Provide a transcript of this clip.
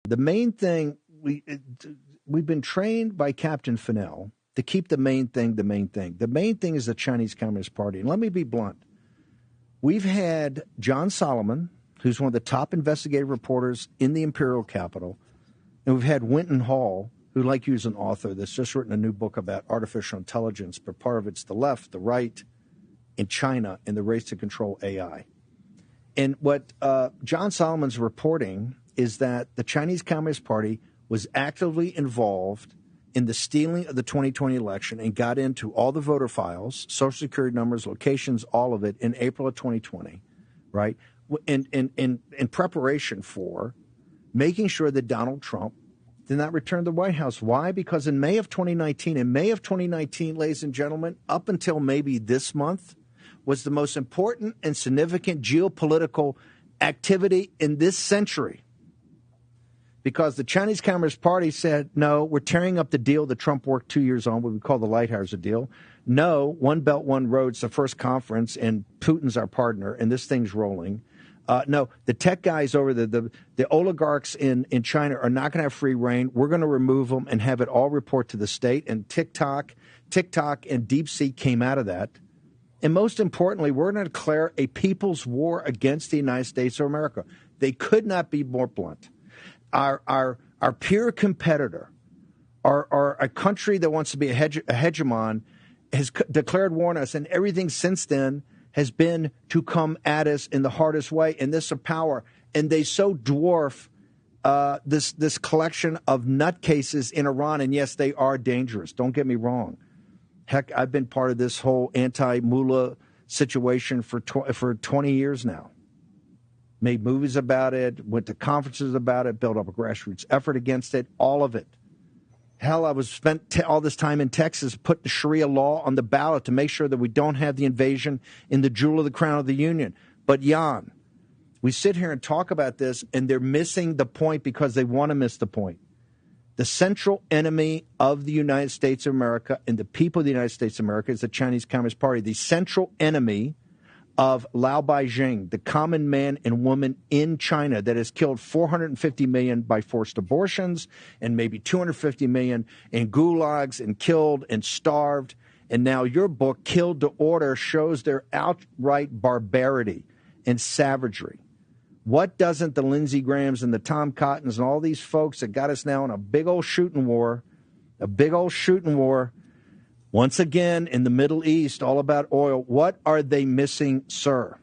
The main thing, we've been trained by Captain Fennell to keep the main thing the main thing. The main thing is the Chinese Communist Party. And let me be blunt. We've had John Solomon, who's one of the top investigative reporters in the Imperial Capital, and we've had Winton Hall, who, like you, is an author that's just written a new book about artificial intelligence, but part of it's the left, the right, in China, and the race to control AI. And what John Solomon's reporting is that the Chinese Communist Party was actively involved in the stealing of the 2020 election and got into all the voter files, Social Security numbers, locations, all of it in April of 2020, right? In preparation for making sure that Donald Trump did not return to the White House. Why? Because in May of 2019, ladies and gentlemen, up until maybe this month, was the most important and significant geopolitical activity in this century. Because the Chinese Communist Party said, no, we're tearing up the deal that Trump worked 2 years on, what we call the Lighthouser deal. No, One Belt, One Road's the first conference, and Putin's our partner, and this thing's rolling. No, the tech guys over the oligarchs in China are not going to have free reign. We're going to remove them and have it all report to the state. And TikTok and DeepSeek came out of that. And most importantly, we're going to declare a people's war against the United States of America. They could not be more blunt. Our peer competitor, our a country that wants to be a hegemon, has declared war on us, and everything since then has been to come at us in the hardest way, and this of power. And they so dwarf this collection of nutcases in Iran, and yes, they are dangerous. Don't get me wrong. Heck, I've been part of this whole anti-mullah situation for 20 years now. Made movies about it, went to conferences about it, built up a grassroots effort against it, all of it. Hell, I spent all this time in Texas putting Sharia law on the ballot to make sure that we don't have the invasion in the jewel of the crown of the Union. But Jan, we sit here and talk about this, and they're missing the point because they want to miss the point. The central enemy of the United States of America and the people of the United States of America is the Chinese Communist Party. The central enemy of Lao Beijing, the common man and woman in China that has killed 450 million by forced abortions and maybe 250 million in gulags and killed and starved. And now your book, Killed to Order, shows their outright barbarity and savagery. What doesn't the Lindsey Grahams and the Tom Cottons and all these folks that got us now in a big old shooting war, once again in the Middle East, all about oil, what are they missing, sir?